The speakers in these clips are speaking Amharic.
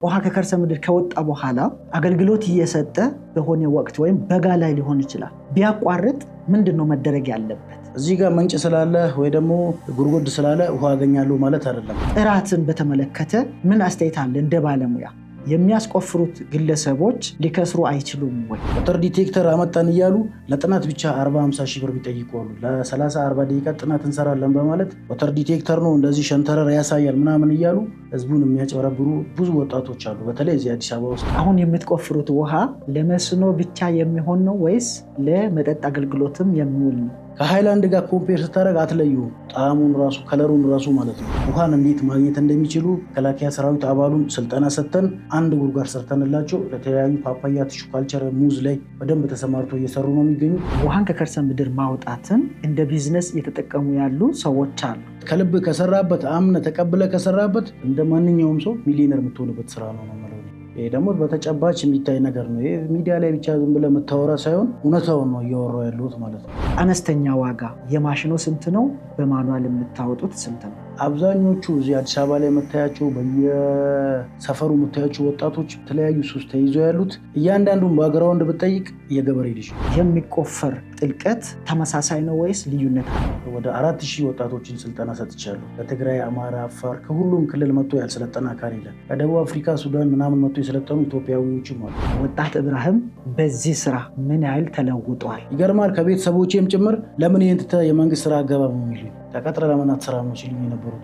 ውሃ ከከርሰ ምድር ከወጣ በኋላ አገልግሎት እየሰጠ በሆነ ወቅት ወይም በጋ ላይ ሊሆን ይችላል ቢያቋርጥ ምንድነው መደረግ ያለበት? እዚህ ጋር መንጭ ስላለ ወይ ደግሞ ጉርጉድ ስላለ ውሃ አገኛለሁ ማለት አይደለም። ጥራትን በተመለከተ ምን አስተያየት አለ እንደ ባለሙያ? የሚያስቆፍሩት ግለሰቦች ሊከስሩ አይችሉም ወይ? ወተር ዲቴክተር አመጣን እያሉ ለጥናት ብቻ 40-50 ሺህ ብር ቢጠይቁ ለ30-40 ደቂቃ ጥናት እንሰራለን በማለት ወተር ዲቴክተር ነው እንደዚህ ሸንተረር ያሳያል ምናምን እያሉ ህዝቡን የሚያጨበረብሩ ብዙ ወጣቶች አሉ። በተለይ እዚህ አዲስ አበባ ውስጥ። አሁን የምትቆፍሩት ውሃ ለመስኖ ብቻ የሚሆን ነው ወይስ ለመጠጥ አገልግሎትም የሚውል ነው? ከሃይላንድ ጋር ኮምፔር ስታደርግ አትለዩ። ጣዕሙን ራሱ ከለሩን ራሱ ማለት ነው። ውሃን እንዴት ማግኘት እንደሚችሉ መከላከያ ሰራዊት አባሉን ስልጠና ሰጥተን አንድ ጉድጓድ ሰርተንላቸው ለተለያዩ ፓፓያ፣ ቲሹ ካልቸር፣ ሙዝ ላይ በደንብ ተሰማርቶ እየሰሩ ነው የሚገኙ። ውሃን ከከርሰ ምድር ማውጣትን እንደ ቢዝነስ እየተጠቀሙ ያሉ ሰዎች አሉ። ከልብ ከሰራበት አምነ ተቀብለ ከሰራበት እንደ ማንኛውም ሰው ሚሊዮነር የምትሆንበት ስራ ነው ማለት ነው። ይሄ ደግሞ በተጨባጭ የሚታይ ነገር ነው። ይሄ ሚዲያ ላይ ብቻ ዝም ብለህ የምታወራ ሳይሆን እውነታውን ነው እያወራሁ ያለሁት ማለት ነው። አነስተኛ ዋጋ የማሽኑ ስንት ነው? በማኑዋል የምታወጡት ስንት ነው? አብዛኞቹ እዚህ አዲስ አበባ ላይ የምታያቸው በየሰፈሩ የምታያቸው ወጣቶች የተለያዩ ሱስ ተይዘው ያሉት እያንዳንዱን በግራውንድ ብትጠይቅ የገበሬ ልጅ ነው። የሚቆፈር ጥልቀት ተመሳሳይ ነው ወይስ ልዩነት አለ? ወደ 4000 ወጣቶችን ስልጠና ሰጥቻለሁ። ከትግራይ፣ አማራ፣ አፋር ከሁሉም ክልል መጥቶ ያልሰለጠነ አካል የለም። ከደቡብ አፍሪካ፣ ሱዳን ምናምን መጥቶ የሰለጠኑ ኢትዮጵያዊዎችም አሉ። ወጣት እብራሂም በዚህ ስራ ምን ያህል ተለውጧል? ይገርማል። ከቤተሰቦቼም ጭምር ለምን ይህን ትተህ የመንግስት ስራ አገባብ ነው የሚሉኝ። ተቀጥረ ለምን አትሰራም ነው ሲሉኝ የነበሩት።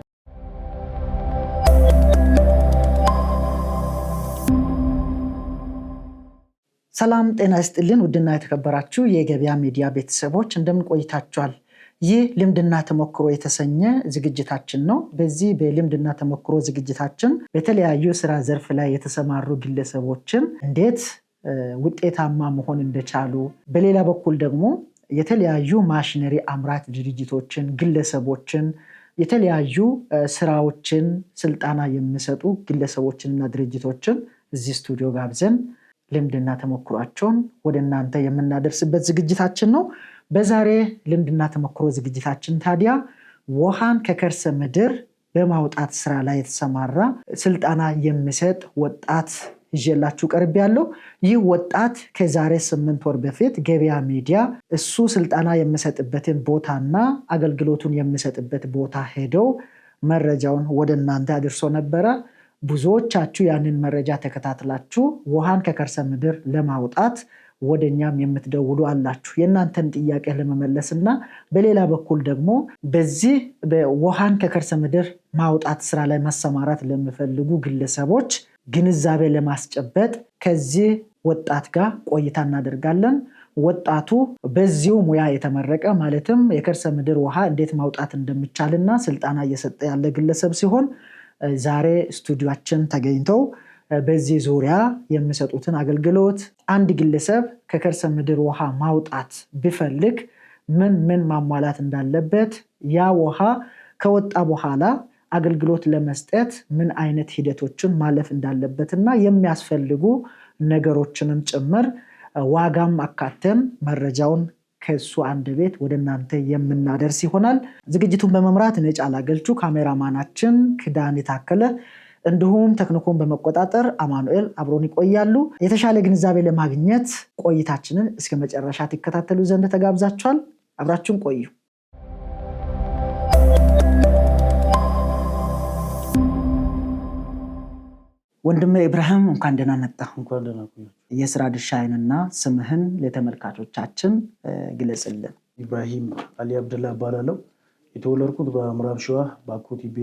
ሰላም ጤና ይስጥልን። ውድና የተከበራችሁ የገበያ ሚዲያ ቤተሰቦች እንደምን ቆይታችኋል? ይህ ልምድና ተሞክሮ የተሰኘ ዝግጅታችን ነው። በዚህ በልምድና ተሞክሮ ዝግጅታችን በተለያዩ ስራ ዘርፍ ላይ የተሰማሩ ግለሰቦችን እንዴት ውጤታማ መሆን እንደቻሉ፣ በሌላ በኩል ደግሞ የተለያዩ ማሽነሪ አምራች ድርጅቶችን፣ ግለሰቦችን፣ የተለያዩ ስራዎችን ስልጠና የሚሰጡ ግለሰቦችንና ድርጅቶችን እዚህ ስቱዲዮ ጋብዘን ልምድና ተሞክሯቸውን ወደ እናንተ የምናደርስበት ዝግጅታችን ነው። በዛሬ ልምድና ተሞክሮ ዝግጅታችን ታዲያ ውሃን ከከርሰ ምድር በማውጣት ስራ ላይ የተሰማራ ስልጠና የሚሰጥ ወጣት ይዤላችሁ ቀርቤያለሁ። ይህ ወጣት ከዛሬ 8 ወር በፊት ገበያ ሚዲያ እሱ ስልጠና የሚሰጥበትን ቦታና አገልግሎቱን የሚሰጥበት ቦታ ሄደው መረጃውን ወደ እናንተ አድርሶ ነበረ። ብዙዎቻችሁ ያንን መረጃ ተከታትላችሁ ውሃን ከከርሰ ምድር ለማውጣት ወደኛም የምትደውሉ አላችሁ የእናንተን ጥያቄ ለመመለስና በሌላ በኩል ደግሞ በዚህ በውሃን ከከርሰ ምድር ማውጣት ስራ ላይ መሰማራት ለሚፈልጉ ግለሰቦች ግንዛቤ ለማስጨበጥ ከዚህ ወጣት ጋር ቆይታ እናደርጋለን። ወጣቱ በዚሁ ሙያ የተመረቀ ማለትም የከርሰ ምድር ውሃ እንዴት ማውጣት እንደሚቻልና ስልጠና እየሰጠ ያለ ግለሰብ ሲሆን ዛሬ ስቱዲዮአችን ተገኝተው በዚህ ዙሪያ የሚሰጡትን አገልግሎት አንድ ግለሰብ ከከርሰ ምድር ውሃ ማውጣት ቢፈልግ ምን ምን ማሟላት እንዳለበት፣ ያ ውሃ ከወጣ በኋላ አገልግሎት ለመስጠት ምን አይነት ሂደቶችን ማለፍ እንዳለበትና የሚያስፈልጉ ነገሮችንም ጭምር ዋጋም አካተን መረጃውን ከሱ አንድ ቤት ወደ እናንተ የምናደርስ ይሆናል። ዝግጅቱን በመምራት እኔ ጫላ ገልቹ፣ ካሜራማናችን ክዳን የታከለ እንዲሁም ቴክኒኩን በመቆጣጠር አማኑኤል አብሮን ይቆያሉ። የተሻለ ግንዛቤ ለማግኘት ቆይታችንን እስከ መጨረሻ ትከታተሉ ዘንድ ተጋብዛችኋል። አብራችሁን ቆዩ። ወንድሜ ኢብራሂም እንኳን ደህና መጣ። እንኳን ደህና ቆዩ። የስራ ድርሻህንና ስምህን ለተመልካቾቻችን ግለጽልን። ኢብራሂም አሊ አብደላ እባላለሁ። የተወለድኩት በምዕራብ ሸዋ ባኮቲ ቤ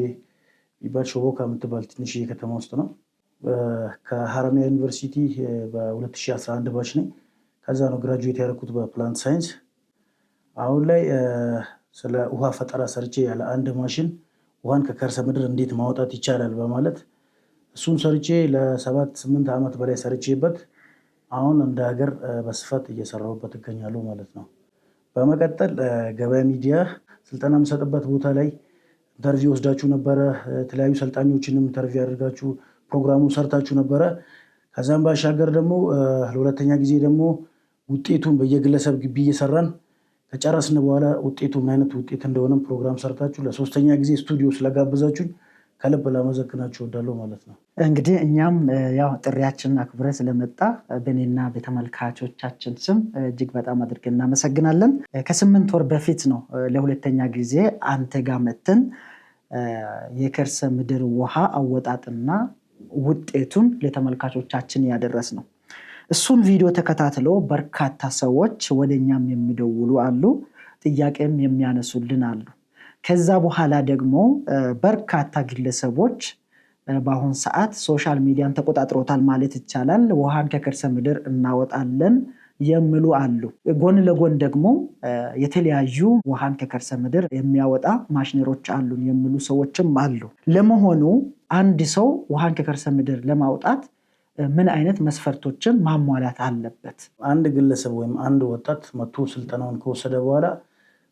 ይባል ሾቦካ የምትባል ትንሽ ከተማ ውስጥ ነው። ከሐረማያ ዩኒቨርሲቲ በ2011 ባች ነኝ። ከዛ ነው ግራጁዌት ያደረኩት በፕላንት ሳይንስ። አሁን ላይ ስለ ውሃ ፈጠራ ሰርቼ ያለ አንድ ማሽን ውሃን ከከርሰ ምድር እንዴት ማውጣት ይቻላል በማለት እሱን ሰርቼ ለ7-8 ዓመት በላይ ሰርቼበት አሁን እንደ ሀገር በስፋት እየሰራሁበት እገኛለሁ ማለት ነው። በመቀጠል ገበያ ሚዲያ ስልጠና የምሰጥበት ቦታ ላይ ኢንተርቪው ወስዳችሁ ነበረ። የተለያዩ ሰልጣኞችንም ኢንተርቪው ያደርጋችሁ ፕሮግራሙን ሰርታችሁ ነበረ። ከዛም ባሻገር ደግሞ ለሁለተኛ ጊዜ ደግሞ ውጤቱን በየግለሰብ ግቢ እየሰራን ከጨረስን በኋላ ውጤቱ ምን አይነት ውጤት እንደሆነም ፕሮግራም ሰርታችሁ ለሶስተኛ ጊዜ ስቱዲዮ ስለጋበዛችሁኝ ከልብ ላመሰግናችሁ እወዳለሁ ማለት ነው። እንግዲህ እኛም ያው ጥሪያችንን አክብረህ ስለመጣ በእኔና በተመልካቾቻችን ስም እጅግ በጣም አድርገን እናመሰግናለን። ከ8 ወር በፊት ነው ለሁለተኛ ጊዜ አንተ ጋር መተን የከርሰ ምድር ውሃ አወጣጥና ውጤቱን ለተመልካቾቻችን ያደረስ ነው። እሱን ቪዲዮ ተከታትሎ በርካታ ሰዎች ወደኛም የሚደውሉ አሉ፣ ጥያቄም የሚያነሱልን አሉ። ከዛ በኋላ ደግሞ በርካታ ግለሰቦች በአሁን ሰዓት ሶሻል ሚዲያን ተቆጣጥሮታል ማለት ይቻላል። ውሃን ከከርሰ ምድር እናወጣለን የሚሉ አሉ። ጎን ለጎን ደግሞ የተለያዩ ውሃን ከከርሰ ምድር የሚያወጣ ማሽነሮች አሉን የሚሉ ሰዎችም አሉ። ለመሆኑ አንድ ሰው ውሃን ከከርሰ ምድር ለማውጣት ምን አይነት መስፈርቶችን ማሟላት አለበት? አንድ ግለሰብ ወይም አንድ ወጣት መጥቶ ስልጠናውን ከወሰደ በኋላ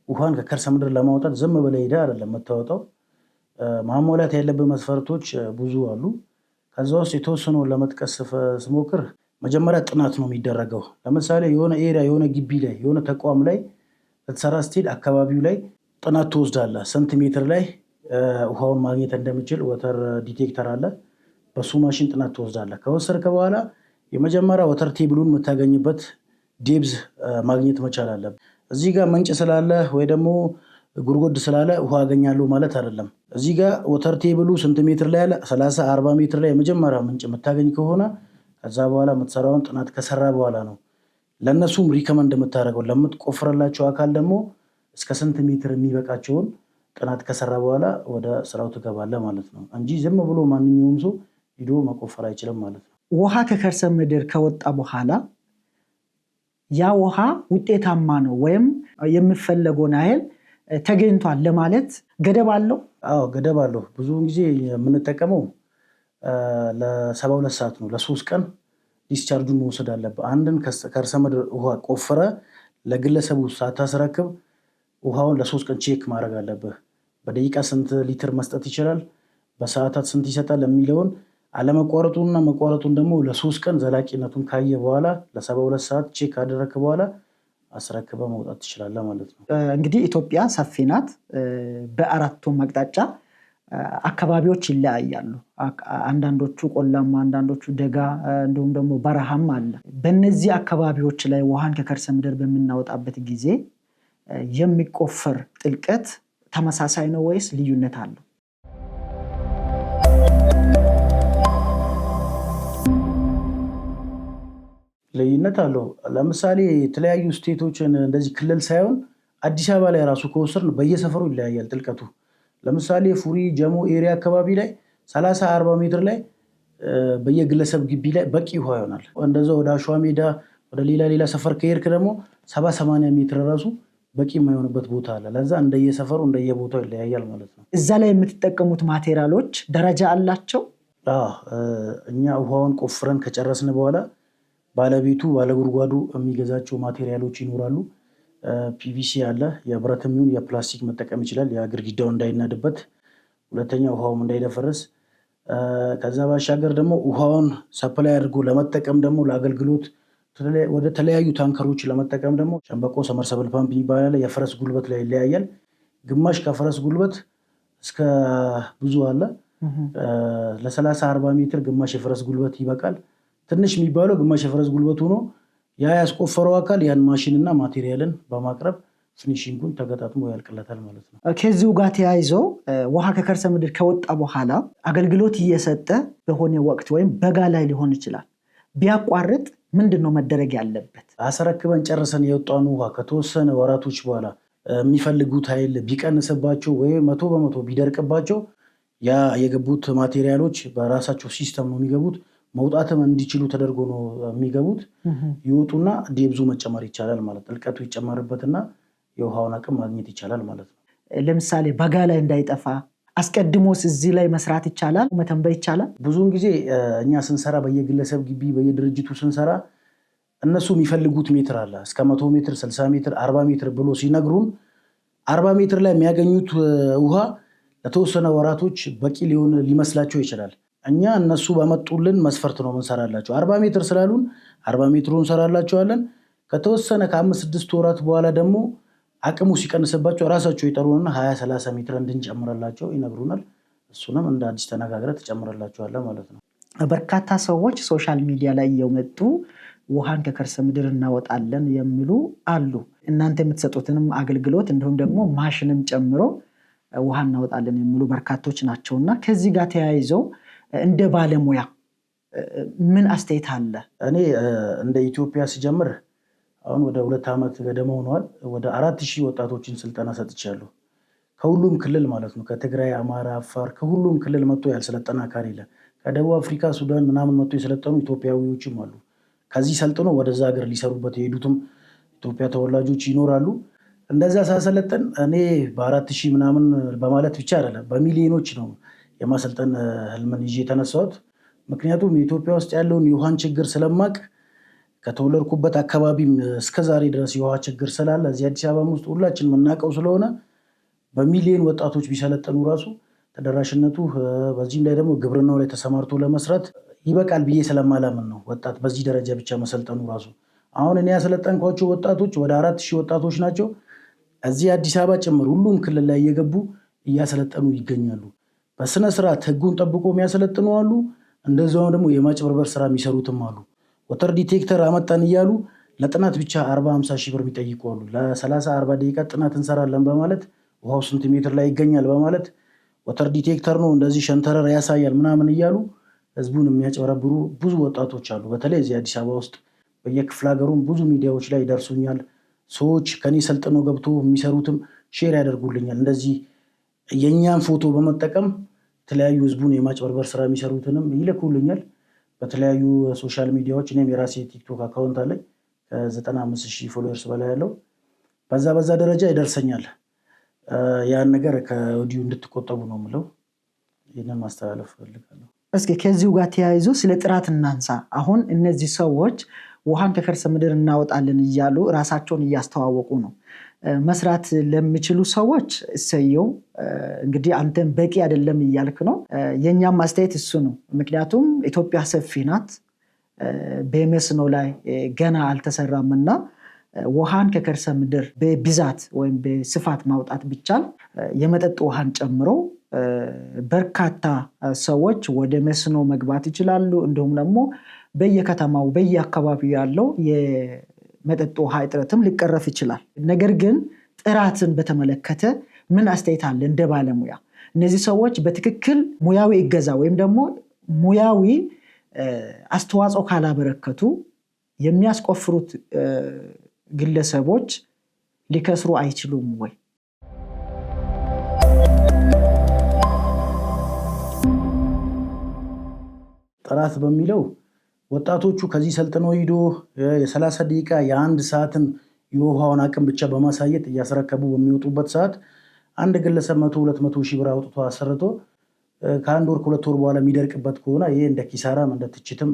ውሃን ከከርሰ ምድር ለማውጣት ዝም ብለህ ሄደህ አይደለም የምታወጣው። ማሟላት ያለብህ መስፈርቶች ብዙ አሉ። ከዛ ውስጥ የተወሰነውን ለመጥቀስ ስሞክር መጀመሪያ ጥናት ነው የሚደረገው። ለምሳሌ የሆነ ኤሪያ፣ የሆነ ግቢ ላይ፣ የሆነ ተቋም ላይ ልትሰራ ስትሄድ አካባቢው ላይ ጥናት ትወስዳለህ። ስንት ሜትር ላይ ውሃውን ማግኘት እንደሚችል ወተር ዲቴክተር አለ። በሱ ማሽን ጥናት ትወስዳለህ። ከወሰድክ በኋላ የመጀመሪያ ወተር ቴብሉን የምታገኝበት ዴብዝ ማግኘት መቻል አለብህ። እዚህ ጋር ምንጭ ስላለ ወይ ደግሞ ጉድጓድ ስላለ ውሃ አገኛለሁ ማለት አይደለም። እዚህ ጋር ወተር ቴብሉ ስንት ሜትር ላይ ያለ 30-40 ሜትር ላይ የመጀመሪያ ምንጭ የምታገኝ ከሆነ ከዛ በኋላ የምትሰራውን ጥናት ከሰራ በኋላ ነው ለእነሱም ሪከመንድ የምታደርገው። ለምትቆፍረላቸው አካል ደግሞ እስከ ስንት ሜትር የሚበቃቸውን ጥናት ከሰራ በኋላ ወደ ስራው ትገባለህ ማለት ነው እንጂ ዝም ብሎ ማንኛውም ሰው ሂዶ መቆፈር አይችልም ማለት ነው። ውሃ ከከርሰ ምድር ከወጣ በኋላ ያ ውሃ ውጤታማ ነው ወይም የሚፈለገውን ያህል ተገኝቷል ለማለት ገደብ አለው? አዎ ገደብ አለው። ብዙውን ጊዜ የምንጠቀመው ለ72 ሰዓት ነው። ለ3 ቀን ዲስቻርጁን መውሰድ አለብህ። አንድን ከርሰ ምድር ውሃ ቆፍረ ለግለሰቡ ሳታስረክብ ውሃውን ለ3 ቀን ቼክ ማድረግ አለብህ። በደቂቃ ስንት ሊትር መስጠት ይችላል፣ በሰዓታት ስንት ይሰጣል የሚለውን አለመቋረጡንና መቋረጡን ደግሞ ለ3 ቀን ዘላቂነቱን ካየ በኋላ ለ72 ሰዓት ቼክ ካደረክ በኋላ አስረክበ መውጣት ትችላለህ ማለት ነው። እንግዲህ ኢትዮጵያ ሰፊ ናት። በአራቱም አቅጣጫ አካባቢዎች ይለያያሉ። አንዳንዶቹ ቆላማ፣ አንዳንዶቹ ደጋ፣ እንዲሁም ደግሞ በረሃም አለ። በእነዚህ አካባቢዎች ላይ ውሃን ከከርሰ ምድር በምናወጣበት ጊዜ የሚቆፈር ጥልቀት ተመሳሳይ ነው ወይስ ልዩነት አለው? ልዩነት አለው። ለምሳሌ የተለያዩ ስቴቶችን እንደዚህ ክልል ሳይሆን አዲስ አበባ ላይ ራሱ ከወሰድን በየሰፈሩ ይለያያል ጥልቀቱ። ለምሳሌ ፉሪ ጀሞ ኤሪያ አካባቢ ላይ 30-40 ሜትር ላይ በየግለሰብ ግቢ ላይ በቂ ውሃ ይሆናል። እንደዛ ወደ አሸዋ ሜዳ ወደ ሌላ ሰፈር ከሄድክ ደግሞ 70-80 ሜትር ራሱ በቂ የማይሆንበት ቦታ አለ። ለዛ እንደየሰፈሩ እንደየቦታው ይለያያል ማለት ነው። እዛ ላይ የምትጠቀሙት ማቴሪያሎች ደረጃ አላቸው? እኛ ውሃውን ቆፍረን ከጨረስን በኋላ ባለቤቱ ባለጉድጓዱ የሚገዛቸው ማቴሪያሎች ይኖራሉ። ፒቪሲ አለ። የብረትም ይሁን የፕላስቲክ መጠቀም ይችላል፣ ግድግዳው እንዳይናድበት፣ ሁለተኛ ውሃውም እንዳይደፈርስ። ከዛ ባሻገር ደግሞ ውሃውን ሰፕላይ አድርጎ ለመጠቀም ደግሞ ለአገልግሎት ወደ ተለያዩ ታንከሮች ለመጠቀም ደግሞ ሸንበቆ ሰመርሰብል ፓምፕ ይባላል። የፈረስ ጉልበት ላይ ይለያያል። ግማሽ ከፈረስ ጉልበት እስከ ብዙ አለ። ለ30-40 ሜትር ግማሽ የፈረስ ጉልበት ይበቃል። ትንሽ የሚባለው ግማሽ የፈረስ ጉልበት ሆኖ ያ ያስቆፈረው አካል ያን ማሽንና ማቴሪያልን በማቅረብ ፊኒሺንጉን ተገጣጥሞ ያልቅለታል ማለት ነው። ከዚሁ ጋር ተያይዞ ውሃ ከከርሰ ምድር ከወጣ በኋላ አገልግሎት እየሰጠ በሆነ ወቅት ወይም በጋ ላይ ሊሆን ይችላል ቢያቋርጥ ምንድን ነው መደረግ ያለበት? አስረክበን ጨርሰን የወጣውን ውሃ ከተወሰነ ወራቶች በኋላ የሚፈልጉት ኃይል ቢቀንስባቸው ወይ 100% ቢደርቅባቸው ያ የገቡት ማቴሪያሎች በራሳቸው ሲስተም ነው የሚገቡት። መውጣትም እንዲችሉ ተደርጎ ነው የሚገቡት። ይወጡና ዴብዙ መጨመር ይቻላል ማለት ጥልቀቱ ይጨመርበትና የውሃውን አቅም ማግኘት ይቻላል ማለት ነው። ለምሳሌ በጋ ላይ እንዳይጠፋ አስቀድሞስ እዚህ ላይ መስራት ይቻላል፣ መተንበይ ይቻላል? ብዙውን ጊዜ እኛ ስንሰራ በየግለሰብ ግቢ በየድርጅቱ ስንሰራ እነሱ የሚፈልጉት ሜትር አለ። እስከ 100 ሜትር፣ 60 ሜትር፣ 40 ሜትር ብሎ ሲነግሩን 40 ሜትር ላይ የሚያገኙት ውሃ ለተወሰነ ወራቶች በቂ ሊመስላቸው ይችላል። እኛ እነሱ በመጡልን መስፈርት ነው ምንሰራላቸው። 40 ሜትር ስላሉን 40 ሜትሩን እንሰራላቸዋለን። ከተወሰነ ከ5-6 ወራት በኋላ ደግሞ አቅሙ ሲቀንስባቸው ራሳቸው ይጠሩንና 20-30 ሜትር እንድንጨምረላቸው ይነግሩናል። እሱንም እንደ አዲስ ተነጋግረህ ትጨምርላቸዋለህ ማለት ነው። በርካታ ሰዎች ሶሻል ሚዲያ ላይ እየመጡ ውሃን ከከርሰ ምድር እናወጣለን የሚሉ አሉ። እናንተ የምትሰጡትንም አገልግሎት እንዲሁም ደግሞ ማሽንም ጨምሮ ውሃ እናወጣለን የሚሉ በርካቶች ናቸው እና ከዚህ ጋር ተያይዘው እንደ ባለሙያ ምን አስተያየት አለ? እኔ እንደ ኢትዮጵያ ሲጀምር አሁን ወደ 2 ዓመት ገደማ ሆኗል። ወደ 4000 ወጣቶችን ስልጠና ሰጥቻለሁ። ከሁሉም ክልል ማለት ነው። ከትግራይ፣ አማራ፣ አፋር ከሁሉም ክልል መጥቶ ያልሰለጠነ አካል የለም። ከደቡብ አፍሪካ፣ ሱዳን ምናምን መጥቶ የሰለጠኑ ኢትዮጵያዊዎችም አሉ። ከዚህ ሰልጥኖ ወደዛ ሀገር ሊሰሩበት የሄዱትም ኢትዮጵያ ተወላጆች ይኖራሉ። እንደዛ ሳሰለጥን እኔ በ4000 ምናምን በማለት ብቻ አይደለም በሚሊዮኖች ነው የማሰልጠን ህልምን ይዤ የተነሳሁት። ምክንያቱም ኢትዮጵያ ውስጥ ያለውን የውሃን ችግር ስለማቅ ከተወለድኩበት አካባቢም እስከዛሬ ድረስ የውሃ ችግር ስላለ እዚህ አዲስ አበባ ውስጥ ሁላችን የምናውቀው ስለሆነ በሚሊዮን ወጣቶች ቢሰለጠኑ ራሱ ተደራሽነቱ በዚህም ላይ ደግሞ ግብርናው ላይ ተሰማርቶ ለመስራት ይበቃል ብዬ ስለማላምን ነው ወጣት በዚህ ደረጃ ብቻ መሰልጠኑ ራሱ። አሁን እኔ ያሰለጠንኳቸው ወጣቶች ወደ 4000 ወጣቶች ናቸው። እዚህ አዲስ አበባ ጭምር ሁሉም ክልል ላይ እየገቡ እያሰለጠኑ ይገኛሉ። በስነ ስርዓት ህጉን ጠብቆ የሚያሰለጥኑ አሉ። እንደዛው ደግሞ የማጭበርበር ስራ የሚሰሩትም አሉ። ወተር ዲቴክተር አመጣን እያሉ ለጥናት ብቻ 40-50 ሺህ ብር የሚጠይቁ አሉ። ለ30-40 ደቂቃ ጥናት እንሰራለን በማለት ውሃው ስንት ሜትር ላይ ይገኛል በማለት ወተር ዲቴክተር ነው እንደዚህ ሸንተረር ያሳያል ምናምን እያሉ ህዝቡን የሚያጭበረብሩ ብዙ ወጣቶች አሉ። በተለይ እዚህ አዲስ አበባ ውስጥ በየክፍለ ሀገሩም ብዙ ሚዲያዎች ላይ ይደርሱኛል። ሰዎች ከኔ ሰልጥኖ ገብቶ የሚሰሩትም ሼር ያደርጉልኛል። እንደዚህ የእኛን ፎቶ በመጠቀም የተለያዩ ህዝቡን የማጭበርበር ስራ የሚሰሩትንም ይልኩልኛል በተለያዩ ሶሻል ሚዲያዎች። እኔም የራሴ ቲክቶክ አካውንት አለኝ ከ95,000 ፎሎወርስ በላይ ያለው በዛ ደረጃ ይደርሰኛል። ያን ነገር ከወዲሁ እንድትቆጠቡ ነው የምለው። ይህንን ማስተላለፍ ፈልጋለሁ። እስኪ ከዚሁ ጋር ተያይዞ ስለ ጥራት እናንሳ። አሁን እነዚህ ሰዎች ውሃን ከከርሰ ምድር እናወጣለን እያሉ ራሳቸውን እያስተዋወቁ ነው። መስራት ለሚችሉ ሰዎች እሰየው። እንግዲህ አንተም በቂ አይደለም እያልክ ነው። የኛም አስተያየት እሱ ነው። ምክንያቱም ኢትዮጵያ ሰፊ ናት፣ በመስኖ ላይ ገና አልተሰራምና ውሃን ከከርሰ ምድር በብዛት ወይም በስፋት ማውጣት ቢቻል የመጠጥ ውሃን ጨምሮ በርካታ ሰዎች ወደ መስኖ መግባት ይችላሉ። እንዲሁም ደግሞ በየከተማው በየአካባቢው ያለው የመጠጥ ውሃ እጥረትም ሊቀረፍ ይችላል። ነገር ግን ጥራትን በተመለከተ ምን አስተያየት አለ? እንደ ባለሙያ እነዚህ ሰዎች በትክክል ሙያዊ እገዛ ወይም ደግሞ ሙያዊ አስተዋጽኦ ካላበረከቱ የሚያስቆፍሩት ግለሰቦች ሊከስሩ አይችሉም ወይ? ጥራት በሚለው ወጣቶቹ ከዚህ ሰልጥኖ ሂዶ የ30 ደቂቃ የ1 ሰዓትን የውሃውን አቅም ብቻ በማሳየት እያስረከቡ በሚወጡበት ሰዓት አንድ ግለሰብ 100-200 ሺህ ብር አውጥቶ አሰርቶ ከ1 ወር ከ2 ወር በኋላ የሚደርቅበት ከሆነ ይሄ እንደ ኪሳራም እንደ ትችትም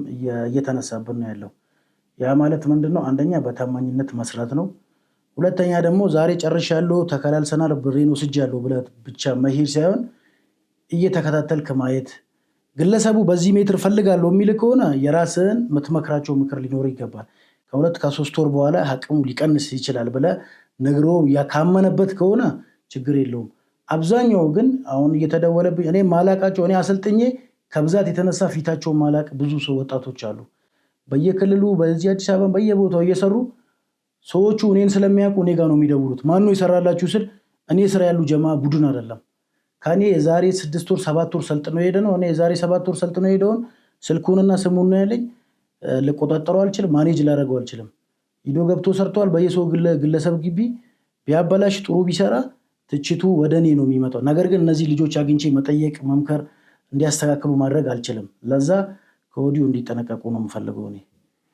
እየተነሳብን ነው ያለው። ያ ማለት ምንድነው? አንደኛ በታማኝነት መስራት ነው። ሁለተኛ ደግሞ ዛሬ ጨርሻለሁ ተከላልሰናል ብሬን ወስጃለሁ ብለህ ብቻ መሄድ ሳይሆን እየተከታተልክ ማየት። ግለሰቡ በዚህ ሜትር ፈልጋለሁ የሚል ከሆነ የራስህን የምትመክራቸው ምክር ሊኖር ይገባል። ከ2 ከ3 ወር በኋላ አቅሙ ሊቀንስ ይችላል ብለህ ነግሮ ያካመነበት ከሆነ ችግር የለውም። አብዛኛው ግን አሁን እየተደወለብኝ እኔ ማላቃቸው እኔ አሰልጥኜ ከብዛት የተነሳ ፊታቸው ማላቅ ብዙ ሰው ወጣቶች አሉ። በየክልሉ በዚህ አዲስ አበባ በየቦታው እየሰሩ ሰዎቹ እኔን ስለሚያውቁ እኔ ጋር ነው የሚደውሉት። ማነው ይሰራላችሁ ስል እኔ ስራ ያሉ ጀማ ቡድን አይደለም። ከኔ የዛሬ 6 ወር 7 ወር ሰልጥኖ ሄደ ነው። እኔ የዛሬ 7 ወር ሰልጥኖ ሄደውን ስልኩንና ስሙን ነው ያለኝ። ልቆጣጠረው አልችልም፣ ማኔጅ ላደርገው አልችልም። ሂዶ ገብቶ ሰርቷል። በየሰው ግለሰብ ግቢ ቢያበላሽ ጥሩ ቢሰራ ትችቱ ወደ እኔ ነው የሚመጣው። ነገር ግን እነዚህ ልጆች አግኝቼ መጠየቅ መምከር እንዲያስተካክሉ ማድረግ አልችልም። ለዛ ከወዲሁ እንዲጠነቀቁ ነው የምፈልገው እኔ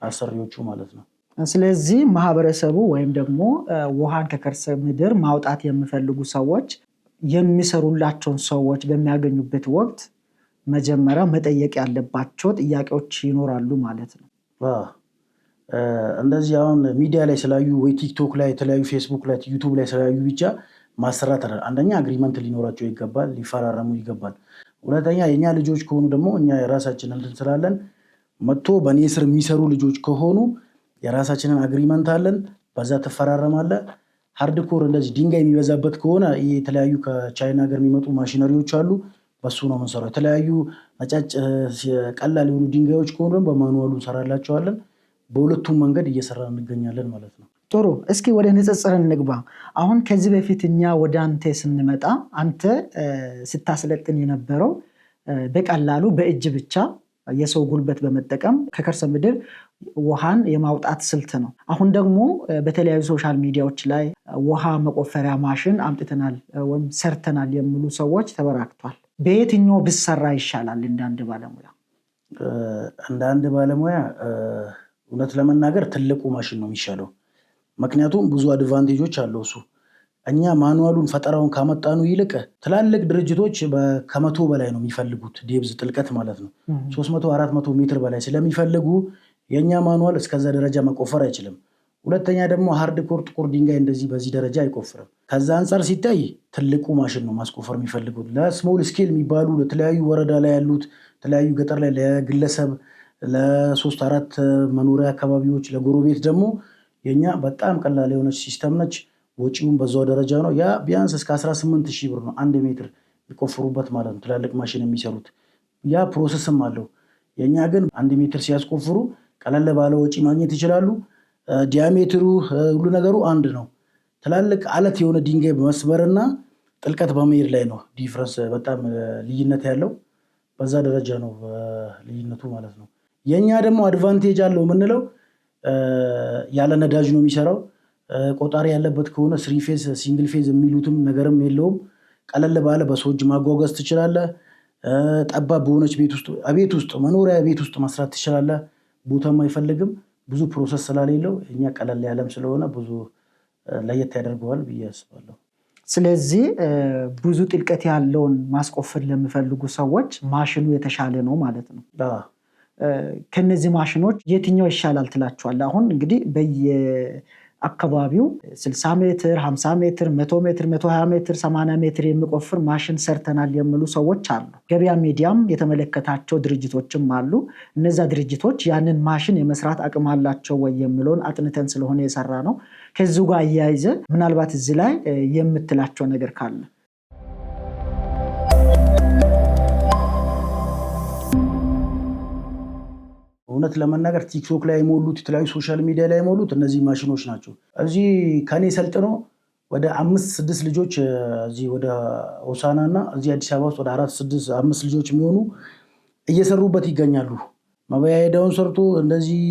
አሰሪዎቹ ማለት ነው። ስለዚህ ማህበረሰቡ ወይም ደግሞ ውሃን ከከርሰ ምድር ማውጣት የሚፈልጉ ሰዎች የሚሰሩላቸውን ሰዎች በሚያገኙበት ወቅት መጀመሪያ መጠየቅ ያለባቸው ጥያቄዎች ይኖራሉ ማለት ነው። እንደዚህ አሁን ሚዲያ ላይ ስላዩ ወይ ቲክቶክ ላይ የተለያዩ ፌስቡክ ላይ ዩቱብ ላይ ስላዩ ብቻ ማሰራት አንደኛ አግሪመንት ሊኖራቸው ይገባል፣ ሊፈራረሙ ይገባል። ሁለተኛ የኛ ልጆች ከሆኑ ደግሞ እኛ የራሳችንን እንትን ስላለን መጥቶ በእኔ ስር የሚሰሩ ልጆች ከሆኑ የራሳችንን አግሪመንት አለን፣ በዛ ትፈራረማለህ። ሃርድኮር እንደዚህ ድንጋይ የሚበዛበት ከሆነ ይሄ የተለያዩ ከቻይና ሀገር የሚመጡ ማሽነሪዎች አሉ። በሱ ነው የምንሰራው። የተለያዩ ነጫጭ ቀላል የሆኑ ድንጋዮች ከሆኑ በማኑዋሉ እንሰራላቸዋለን። በሁለቱም መንገድ እየሰራን እንገኛለን ማለት ነው። ጥሩ። እስኪ ወደ ንጽጽር እንግባ። አሁን ከዚህ በፊት እኛ ወደ አንተ ስንመጣ አንተ ስታስለጥን የነበረው በቀላሉ በእጅ ብቻ የሰው ጉልበት በመጠቀም ከከርሰ ምድር ውሃን የማውጣት ስልት ነው። አሁን ደግሞ በተለያዩ ሶሻል ሚዲያዎች ላይ ውሃ መቆፈሪያ ማሽን አምጥተናል ወይም ሰርተናል የሚሉ ሰዎች ተበራክቷል። በየትኛው ብሰራ ይሻላል? እንደ አንድ ባለሙያ እውነት ለመናገር ትልቁ ማሽን ነው የሚሻለው። ምክንያቱም ብዙ አድቫንቴጆች አለው እሱ። እኛ ማኑዋሉን ፈጠራውን ካመጣኑ ይልቅ ትላልቅ ድርጅቶች ከመቶ በላይ ነው የሚፈልጉት፣ ዴብዝ ጥልቀት ማለት ነው። 300-400 ሜትር በላይ ስለሚፈልጉ የእኛ ማኑዋል እስከዛ ደረጃ መቆፈር አይችልም። ሁለተኛ ደግሞ ሃርድ ኮር ጥቁር ድንጋይ እንደዚህ በዚህ ደረጃ አይቆፍርም። ከዛ አንጻር ሲታይ ትልቁ ማሽን ነው ማስቆፈር የሚፈልጉት። ለስሞል ስኬል የሚባሉ ለተለያዩ ወረዳ ላይ ያሉት የተለያዩ ገጠር ላይ ለግለሰብ ለ3-4 መኖሪያ አካባቢዎች ለጎረቤት ደግሞ የኛ በጣም ቀላል የሆነች ሲስተም ነች። ወጪውን በዛው ደረጃ ነው። ያ ቢያንስ እስከ 18,000 ብር ነው 1 ሜትር የሚቆፍሩበት ማለት ነው። ትላልቅ ማሽን የሚሰሩት ያ ፕሮሰስም አለው። የኛ ግን 1 ሜትር ሲያስቆፍሩ ቀለል ባለ ወጪ ማግኘት ይችላሉ። ዲያሜትሩ ሁሉ ነገሩ አንድ ነው። ትላልቅ አለት የሆነ ድንጋይ በመስበርና ጥልቀት በመሄድ ላይ ነው ዲፍረንስ፣ በጣም ልዩነት ያለው በዛ ደረጃ ነው ልዩነቱ ማለት ነው። የኛ ደግሞ አድቫንቴጅ አለው የምንለው ያለ ነዳጅ ነው የሚሰራው። ቆጣሪ ያለበት ከሆነ 3 ፌዝ ሲንግል ፌዝ የሚሉትም ነገርም የለውም። ቀለል ባለ በሰው እጅ ማጓጓዝ ትችላለህ። ጠባብ በሆነች ቤት ውስጥ መኖሪያ ቤት ውስጥ መስራት ትችላለህ። ቦታም አይፈልግም። ብዙ ፕሮሰስ ስላሌለው እኛ ቀለል ያለም ስለሆነ ብዙ ለየት ያደርገዋል ብዬ አስባለሁ። ስለዚህ ብዙ ጥልቀት ያለውን ማስቆፈር ለሚፈልጉ ሰዎች ማሽኑ የተሻለ ነው ማለት ነው። ከነዚህ ማሽኖች የትኛው ይሻላል ትላችኋለህ? አሁን እንግዲህ በየአካባቢው 60 ሜትር፣ 50 ሜትር፣ 100 ሜትር፣ 120 ሜትር፣ 80 ሜትር የሚቆፍር ማሽን ሰርተናል የሚሉ ሰዎች አሉ። ገበያ ሚዲያም የተመለከታቸው ድርጅቶችም አሉ። እነዛ ድርጅቶች ያንን ማሽን የመስራት አቅም አላቸው ወይ የሚለውን አጥንተን ስለሆነ የሰራ ነው። ከዚሁ ጋር እያይዘ ምናልባት እዚህ ላይ የምትላቸው ነገር ካለ? እውነት ለመናገር ቲክቶክ ላይ የሞሉት የተለያዩ ሶሻል ሚዲያ ላይ የሞሉት እነዚህ ማሽኖች ናቸው። እዚህ ከኔ ሰልጥኖ ወደ 5-6 ልጆች እዚህ ወደ ሆሳና እና እዚህ አዲስ አበባ ውስጥ ወደ 4-5 ልጆች የሚሆኑ እየሰሩበት ይገኛሉ። መበያ ሄዳውን ሰርቶ እንደዚህ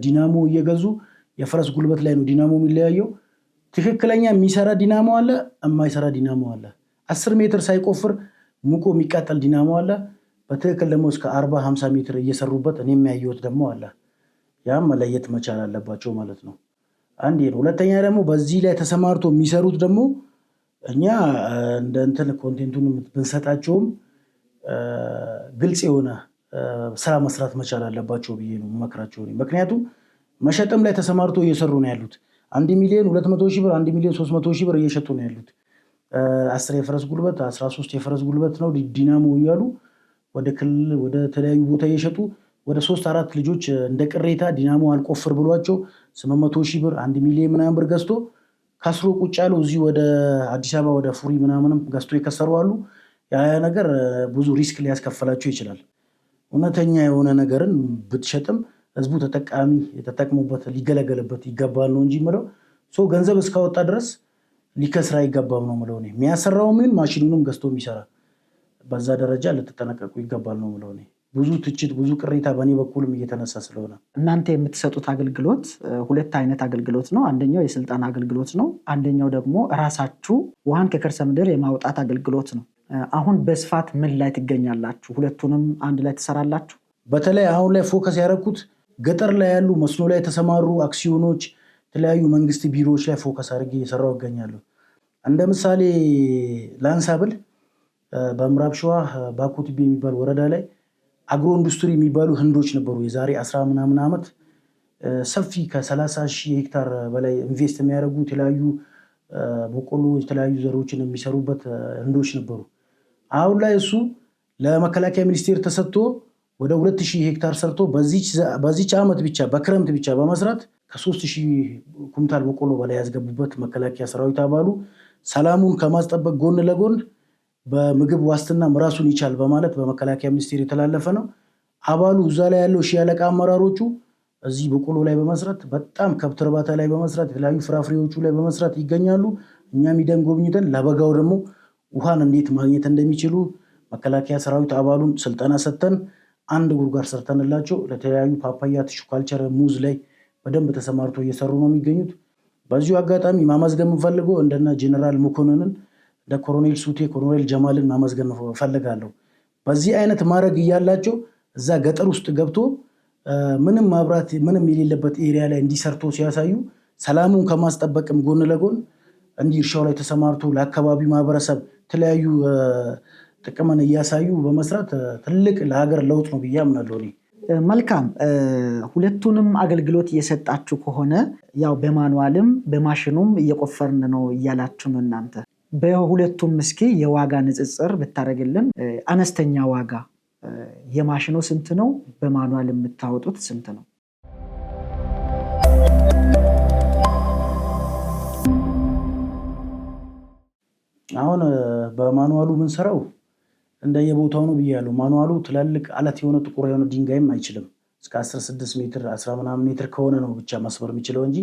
ዲናሞ እየገዙ የፈረስ ጉልበት ላይ ነው ዲናሞ የሚለያየው። ትክክለኛ የሚሰራ ዲናሞ አለ፣ የማይሰራ ዲናሞ አለ። 10 ሜትር ሳይቆፍር ሙቆ የሚቃጠል ዲናሞ አለ። በትክክል ደግሞ እስከ 40-50 ሜትር እየሰሩበት እኔ የሚያየሁት ደግሞ አለ። ያም መለየት መቻል አለባቸው ማለት ነው። አንዴ ነው። ሁለተኛ ደግሞ በዚህ ላይ ተሰማርቶ የሚሰሩት ደግሞ እኛ እንደ እንትን ኮንቴንቱን ብንሰጣቸውም ግልጽ የሆነ ስራ መስራት መቻል አለባቸው ብዬ ነው መክራቸው። ምክንያቱም መሸጥም ላይ ተሰማርቶ እየሰሩ ነው ያሉት። 1,200,000 ብር 1,300,000 ብር እየሸጡ ነው ያሉት። 10 የፈረስ ጉልበት 13 የፈረስ ጉልበት ነው ዲናሞ እያሉ ወደ ክልል ወደ ተለያዩ ቦታ እየሸጡ ወደ 3-4 ልጆች እንደ ቅሬታ ዲናሞ አልቆፍር ብሏቸው 800,000 ብር 1 ሚሊዮን ምናምን ብር ገዝቶ ከስሮ ቁጭ ያለው እዚህ ወደ አዲስ አበባ ወደ ፉሪ ምናምንም ገዝቶ የከሰሩ አሉ። ያ ነገር ብዙ ሪስክ ሊያስከፍላቸው ይችላል። እውነተኛ የሆነ ነገርን ብትሸጥም ህዝቡ ተጠቃሚ ተጠቅሞበት ሊገለገልበት ይገባል ነው እንጂ ምለው ሰው ገንዘብ እስካወጣ ድረስ ሊከስራ ይገባም ነው ምለው። የሚያሰራው ምን ማሽኑንም ገዝቶ የሚሰራ በዛ ደረጃ ልትጠነቀቁ ይገባል ነው ምለው። ብዙ ትችት ብዙ ቅሬታ በእኔ በኩልም እየተነሳ ስለሆነ እናንተ የምትሰጡት አገልግሎት 2 አይነት አገልግሎት ነው። አንደኛው የስልጠና አገልግሎት ነው። አንደኛው ደግሞ ራሳችሁ ውሃን ከከርሰ ምድር የማውጣት አገልግሎት ነው። አሁን በስፋት ምን ላይ ትገኛላችሁ? ሁለቱንም አንድ ላይ ትሰራላችሁ? በተለይ አሁን ላይ ፎከስ ያደረኩት ገጠር ላይ ያሉ መስኖ ላይ የተሰማሩ አክሲዮኖች የተለያዩ መንግስት ቢሮዎች ላይ ፎከስ አድርጌ እየሰራሁ እገኛለሁ። እንደ ምሳሌ ላንሳብል በምዕራብ ሸዋ ባኮቲቤ የሚባል ወረዳ ላይ አግሮ ኢንዱስትሪ የሚባሉ ህንዶች ነበሩ። የዛሬ 10 ምናምን ዓመት ሰፊ ከ30,000 ሄክታር በላይ ኢንቨስት የሚያደርጉ የተለያዩ በቆሎ የተለያዩ ዘሮችን የሚሰሩበት ህንዶች ነበሩ። አሁን ላይ እሱ ለመከላከያ ሚኒስቴር ተሰጥቶ ወደ 2,000 ሄክታር ሰርቶ በዚች ዓመት ብቻ በክረምት ብቻ በመስራት ከ3,000 ኩንታል በቆሎ በላይ ያስገቡበት መከላከያ ሰራዊት አባሉ ሰላሙን ከማስጠበቅ ጎን ለጎን በምግብ ዋስትና ራሱን ይቻል በማለት በመከላከያ ሚኒስቴር የተላለፈ ነው። አባሉ እዛ ላይ ያለው ሺህ አለቃ አመራሮቹ እዚህ በቆሎ ላይ በመስራት በጣም ከብት እርባታ ላይ በመስራት የተለያዩ ፍራፍሬዎቹ ላይ በመስራት ይገኛሉ። እኛም ሂደን ጎብኝተን ለበጋው ደግሞ ውሃን እንዴት ማግኘት እንደሚችሉ መከላከያ ሰራዊት አባሉን ስልጠና ሰጥተን አንድ ጉድጓድ ሰርተንላቸው ለተለያዩ ፓፓያ፣ ቲሹ ካልቸር፣ ሙዝ ላይ በደንብ ተሰማርቶ እየሰሩ ነው የሚገኙት። በዚሁ አጋጣሚ ማመስገን የምፈልገው እንደነ ጄኔራል መኮንንን እንደ ኮሎኔል ሱቴ፣ ኮሎኔል ጀማልን ማመስገን እፈልጋለሁ። በዚህ አይነት ማድረግ እያላቸው እዛ ገጠር ውስጥ ገብቶ ምንም ማብራት ምንም የሌለበት ኤሪያ ላይ እንዲሰርቶ ሲያሳዩ ሰላሙን ከማስጠበቅም ጎን ለጎን እንዲህ እርሻው ላይ ተሰማርቶ ለአካባቢው ማህበረሰብ የተለያዩ ጥቅምን እያሳዩ በመስራት ትልቅ ለሀገር ለውጥ ነው ብዬ አምናለሁ። መልካም። ሁለቱንም አገልግሎት እየሰጣችሁ ከሆነ ያው በማኑዋልም በማሽኑም እየቆፈርን ነው እያላችሁ ነው እናንተ። በሁለቱም እስኪ የዋጋ ንጽጽር ብታደርግልን። አነስተኛ ዋጋ የማሽኑ ስንት ነው? በማኑዋል የምታወጡት ስንት ነው? አሁን በማኑዋሉ ምንሰራው እንደየቦታው ነው ብያለሁ። ማኑዋሉ ትላልቅ አለት የሆነ ጥቁር የሆነ ድንጋይም አይችልም። እስከ 16 ሜትር 10 ምናምን ሜትር ከሆነ ነው ብቻ መስበር የሚችለው እንጂ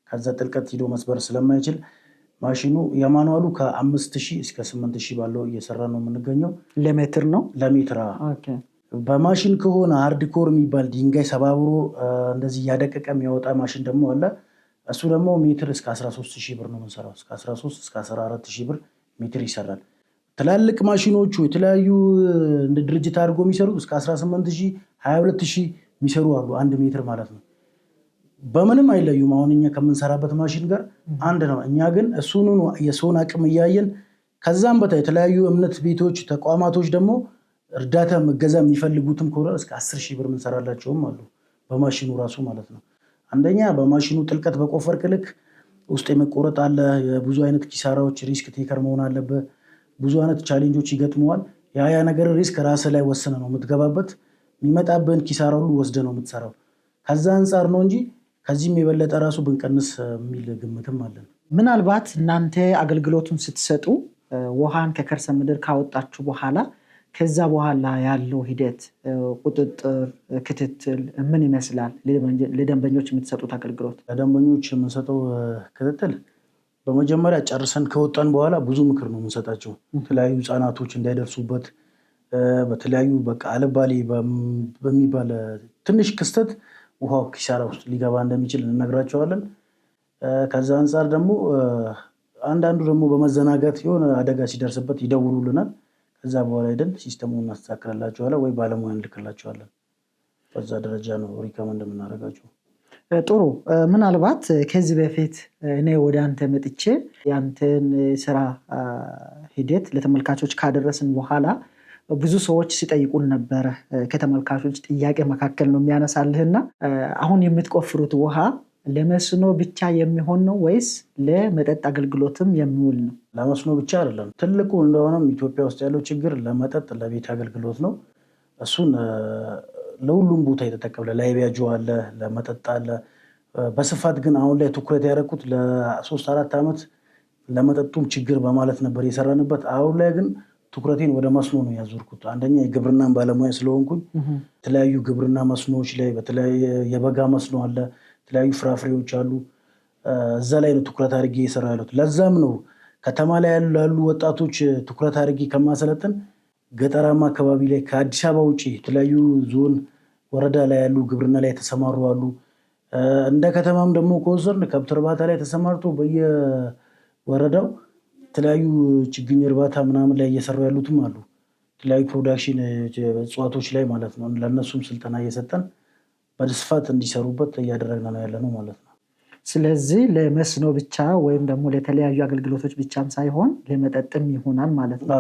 ከዛ ጥልቀት ሂዶ መስበር ስለማይችል ማሽኑ የማኑዋሉ ከ5000 እስከ 8000 ባለው እየሰራ ነው የምንገኘው። ለሜትር ነው? ለሜትር። በማሽን ከሆነ ሃርድኮር የሚባል ድንጋይ ሰባብሮ እንደዚህ እያደቀቀ የሚያወጣ ማሽን ደግሞ አለ። እሱ ደግሞ ሜትር እስከ 13000 ብር ነው የምንሰራው። እስከ 13 እስከ 14000 ብር ሜትር ይሰራል። ትላልቅ ማሽኖቹ የተለያዩ እንደ ድርጅት አድርጎ የሚሰሩት እስከ 18000 22000 የሚሰሩ አሉ፣ አንድ ሜትር ማለት ነው። በምንም አይለዩም። አሁን እኛ ከምንሰራበት ማሽን ጋር አንድ ነው። እኛ ግን እሱን የሰውን አቅም እያየን ከዛም በታ የተለያዩ እምነት ቤቶች፣ ተቋማቶች ደግሞ እርዳታ መገዛ የሚፈልጉትም ከሆነ እስከ 10000 ብር የምንሰራላቸውም አሉ፣ በማሽኑ ራሱ ማለት ነው። አንደኛ በማሽኑ ጥልቀት በቆፈርክ ልክ ውስጥ የመቆረጥ አለ። የብዙ አይነት ኪሳራዎች፣ ሪስክ ቴከር መሆን አለበት። ብዙ አይነት ቻሌንጆች ይገጥመዋል። ያ ነገር ሪስክ ራስ ላይ ወሰነ ነው የምትገባበት። የሚመጣብን ኪሳራ ሁሉ ወስደ ነው የምትሰራው። ከዛ አንጻር ነው እንጂ ከዚህም የበለጠ ራሱ ብንቀንስ የሚል ግምትም አለን። ምናልባት እናንተ አገልግሎቱን ስትሰጡ ውሃን ከከርሰ ምድር ካወጣችሁ በኋላ ከዛ በኋላ ያለው ሂደት ቁጥጥር፣ ክትትል ምን ይመስላል? ለደንበኞች የምትሰጡት አገልግሎት? ለደንበኞች የምንሰጠው ክትትል በመጀመሪያ ጨርሰን ከወጣን በኋላ ብዙ ምክር ነው የምንሰጣቸው። የተለያዩ ህጻናቶች እንዳይደርሱበት በተለያዩ በቃ አልባሌ በሚባል ትንሽ ክስተት ውሃው ኪሳራ ውስጥ ሊገባ እንደሚችል እንነግራቸዋለን። ከዛ አንጻር ደግሞ አንዳንዱ ደግሞ በመዘናጋት የሆነ አደጋ ሲደርስበት ይደውሉልናል። ከዛ በኋላ ሄደን ሲስተሙን እናስተካክላቸዋለን ወይ ባለሙያ እንልክላቸዋለን። በዛ ደረጃ ነው ሪከመንድ የምናደርጋቸው። ጥሩ። ምናልባት ከዚህ በፊት እኔ ወደ አንተ መጥቼ ያንተን ስራ ሂደት ለተመልካቾች ካደረስን በኋላ ብዙ ሰዎች ሲጠይቁን ነበረ። ከተመልካቾች ጥያቄ መካከል ነው የሚያነሳልህና አሁን የምትቆፍሩት ውሃ ለመስኖ ብቻ የሚሆን ነው ወይስ ለመጠጥ አገልግሎትም የሚውል ነው? ለመስኖ ብቻ አይደለም። ትልቁ እንደሆነም ኢትዮጵያ ውስጥ ያለው ችግር ለመጠጥ ለቤት አገልግሎት ነው። እሱን ለሁሉም ቦታ የተጠቀመ ለላይቢያጆ አለ፣ ለመጠጥ አለ። በስፋት ግን አሁን ላይ ትኩረት ያደረኩት ለ3-4 ዓመት ለመጠጡም ችግር በማለት ነበር የሰራንበት። አሁን ላይ ግን ትኩረቴን ወደ መስኖ ነው ያዞርኩት። አንደኛ የግብርናን ባለሙያ ስለሆንኩኝ የተለያዩ ግብርና መስኖዎች ላይ በተለያየ የበጋ መስኖ አለ፣ የተለያዩ ፍራፍሬዎች አሉ። እዛ ላይ ነው ትኩረት አድርጌ እየሰራ ያለሁት። ለዛም ነው ከተማ ላይ ያሉ ወጣቶች ትኩረት አድርጌ ከማሰለጥን ገጠራማ አካባቢ ላይ ከአዲስ አበባ ውጭ የተለያዩ ዞን ወረዳ ላይ ያሉ ግብርና ላይ የተሰማሩ አሉ። እንደ ከተማም ደግሞ ከወሰድን ከብት እርባታ ላይ ተሰማርቶ በየወረዳው የተለያዩ ችግኝ እርባታ ምናምን ላይ እየሰሩ ያሉትም አሉ። የተለያዩ ፕሮዳክሽን እጽዋቶች ላይ ማለት ነው። ለእነሱም ስልጠና እየሰጠን በስፋት እንዲሰሩበት እያደረግን ነው ያለ ነው ማለት ነው። ስለዚህ ለመስኖ ብቻ ወይም ደግሞ ለተለያዩ አገልግሎቶች ብቻም ሳይሆን ለመጠጥም ይሆናል ማለት ነው።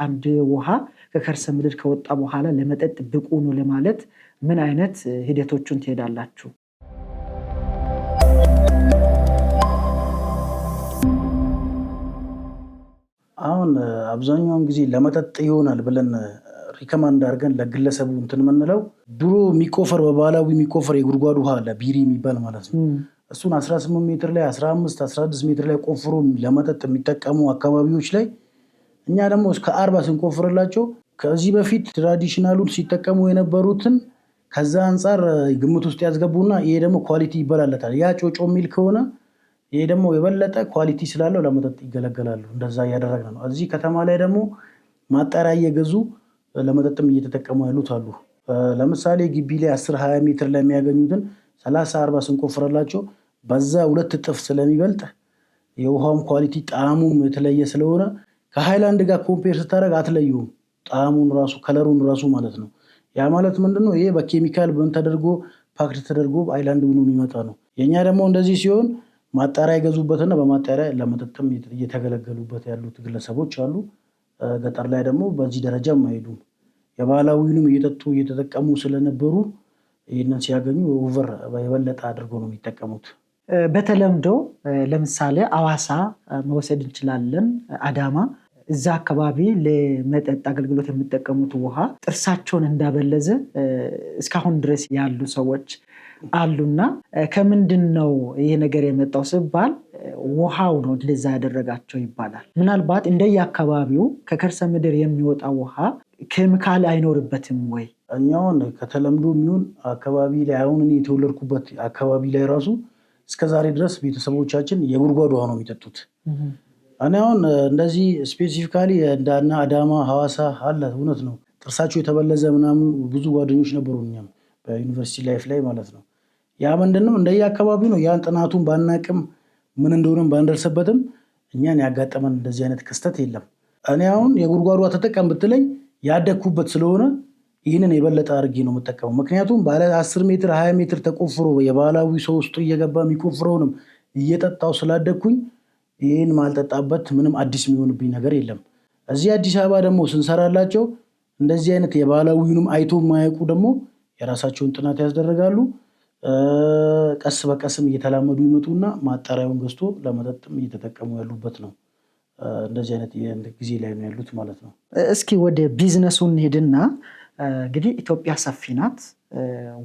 አንድ ውሃ ከከርሰ ምድር ከወጣ በኋላ ለመጠጥ ብቁ ነው ለማለት ምን አይነት ሂደቶችን ትሄዳላችሁ? አሁን አብዛኛውን ጊዜ ለመጠጥ ይሆናል ብለን ሪከማንድ አድርገን ለግለሰቡ እንትን የምንለው ድሮ የሚቆፈር በባህላዊ የሚቆፈር የጉድጓድ ውሃ አለ፣ ቢሪ የሚባል ማለት ነው። እሱን 18 ሜትር ላይ 15-16 ሜትር ላይ ቆፍሮ ለመጠጥ የሚጠቀሙ አካባቢዎች ላይ እኛ ደግሞ እስከ 40 ስንቆፍርላቸው ከዚህ በፊት ትራዲሽናሉን ሲጠቀሙ የነበሩትን ከዛ አንፃር ግምት ውስጥ ያስገቡና ይሄ ደግሞ ኳሊቲ ይበላለታል። ያ ጮጮ የሚል ከሆነ ይሄ ደግሞ የበለጠ ኳሊቲ ስላለው ለመጠጥ ይገለገላሉ። እንደዛ እያደረግን ነው። እዚህ ከተማ ላይ ደግሞ ማጣሪያ እየገዙ ለመጠጥም እየተጠቀሙ ያሉት አሉ። ለምሳሌ ግቢ ላይ 10-20 ሜትር ላይ የሚያገኙትን 30-40 ስንቆፍርላቸው በዛ 2 እጥፍ ስለሚበልጥ የውሃውም ኳሊቲ ጣዕሙም የተለየ ስለሆነ ከሃይላንድ ጋር ኮምፔር ስታደርግ አትለዩም። ጣዕሙን ራሱ ከለሩን ራሱ ማለት ነው። ያ ማለት ምንድነው? ይሄ በኬሚካል ተደርጎ ፓክድ ተደርጎ ሃይላንድ ሆኖ የሚመጣ ነው። የኛ ደግሞ እንደዚህ ሲሆን ማጣሪያ የገዙበትና በማጣሪያ ለመጠጥም እየተገለገሉበት ያሉት ግለሰቦች አሉ። ገጠር ላይ ደግሞ በዚህ ደረጃም አይሄዱም። የባህላዊውንም እየጠጡ እየተጠቀሙ ስለነበሩ ይህንን ሲያገኙ ኦቨር የበለጠ አድርገው ነው የሚጠቀሙት። በተለምዶ ለምሳሌ አዋሳ መውሰድ እንችላለን፣ አዳማ። እዛ አካባቢ ለመጠጥ አገልግሎት የሚጠቀሙት ውሃ ጥርሳቸውን እንዳበለዘ እስካሁን ድረስ ያሉ ሰዎች አሉና ከምንድን ነው ይሄ ነገር የመጣው ሲባል ውሃው ነው እንደዛ ያደረጋቸው ይባላል። ምናልባት እንደየአካባቢው ከከርሰ ምድር የሚወጣ ውሃ ኬሚካል አይኖርበትም ወይ? እኛውን ከተለምዶ የሚሆን አካባቢ ላይ አሁን እኔ የተወለድኩበት አካባቢ ላይ ራሱ እስከዛሬ ድረስ ቤተሰቦቻችን የጉድጓድ ውሃ ነው የሚጠጡት። እኔ አሁን እንደዚህ ስፔሲፊካሊ እንዳና አዳማ ሐዋሳ አለ፣ እውነት ነው። ጥርሳቸው የተበለዘ ምናምን ብዙ ጓደኞች ነበሩ እኛም በዩኒቨርሲቲ ላይፍ ላይ ማለት ነው። ያ ምንድነው እንደየአካባቢው ነው። ያን ጥናቱን ባናቅም ምን እንደሆነም ባንደርስበትም እኛን ያጋጠመን እንደዚህ አይነት ክስተት የለም። እኔ አሁን የጉድጓድ ውሃ ተጠቀም ብትለኝ ያደግኩበት ስለሆነ ይህንን የበለጠ አድርጌ ነው የምጠቀመው። ምክንያቱም ባለ 10 ሜትር 20 ሜትር ተቆፍሮ የባህላዊ ሰው ውስጥ እየገባ የሚቆፍረውንም እየጠጣው ስላደግኩኝ ይህን ማልጠጣበት ምንም አዲስ የሚሆንብኝ ነገር የለም። እዚህ አዲስ አበባ ደግሞ ስንሰራላቸው እንደዚህ አይነት የባህላዊውንም አይቶ የማያውቁ ደግሞ የራሳቸውን ጥናት ያስደረጋሉ። ቀስ በቀስም እየተላመዱ ይመጡና ማጣሪያውን ገዝቶ ለመጠጥም እየተጠቀሙ ያሉበት ነው። እንደዚህ አይነት ጊዜ ላይ ነው ያሉት ማለት ነው። እስኪ ወደ ቢዝነሱ እንሄድና እንግዲህ ኢትዮጵያ ሰፊ ናት።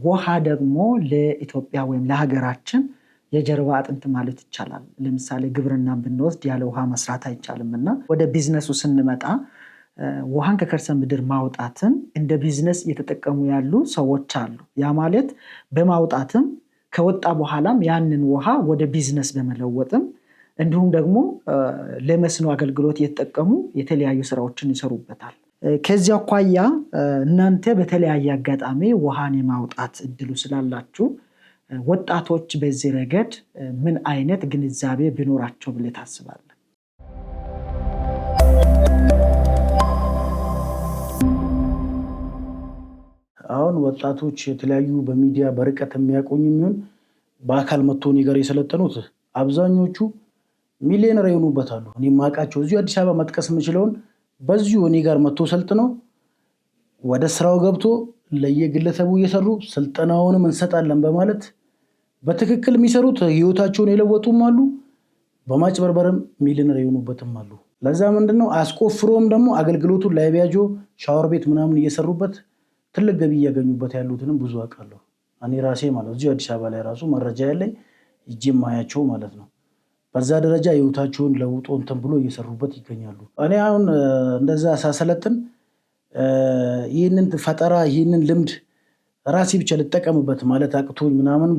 ውሃ ደግሞ ለኢትዮጵያ ወይም ለሀገራችን የጀርባ አጥንት ማለት ይቻላል። ለምሳሌ ግብርና ብንወስድ ያለ ውሃ መስራት አይቻልም እና ወደ ቢዝነሱ ስንመጣ ውሃን ከከርሰ ምድር ማውጣትን እንደ ቢዝነስ እየተጠቀሙ ያሉ ሰዎች አሉ። ያ ማለት በማውጣትም ከወጣ በኋላም ያንን ውሃ ወደ ቢዝነስ በመለወጥም እንዲሁም ደግሞ ለመስኖ አገልግሎት እየተጠቀሙ የተለያዩ ስራዎችን ይሰሩበታል። ከዚያ አኳያ እናንተ በተለያየ አጋጣሚ ውሃን የማውጣት እድሉ ስላላችሁ ወጣቶች በዚህ ረገድ ምን አይነት ግንዛቤ ቢኖራቸው ብለህ ታስባለህ? አሁን ወጣቶች የተለያዩ በሚዲያ በርቀት የሚያቆኝ የሚሆን በአካል መጥቶ እኔ ጋር የሰለጠኑት አብዛኞቹ ሚሊዮነር የሆኑበታሉ። እኔ ማውቃቸው እዚሁ አዲስ አበባ መጥቀስ የምችለውን በዚሁ እኔ ጋር መጥቶ ሰልጥነው ወደ ስራው ገብቶ ለየግለሰቡ እየሰሩ ስልጠናውንም እንሰጣለን በማለት በትክክል የሚሰሩት ህይወታቸውን የለወጡም አሉ። በማጭበርበርም ሚሊዮነር የሆኑበትም አሉ። ለዛ ምንድነው አስቆፍሮም ደግሞ አገልግሎቱን ላይቢያጆ ሻወር ቤት ምናምን እየሰሩበት ትልቅ ገቢ እያገኙበት ያሉትንም ብዙ አውቃለሁ። እኔ ራሴ ማለት እዚሁ አዲስ አበባ ላይ ራሱ መረጃ ያለኝ እጄም ማያቸው ማለት ነው። በዛ ደረጃ ህይወታቸውን ለውጦ እንትን ብሎ እየሰሩበት ይገኛሉ። እኔ አሁን እንደዛ ሳሰለጥን ይህንን ፈጠራ ይህንን ልምድ ራሴ ብቻ ልጠቀምበት ማለት አቅቶኝ ምናምን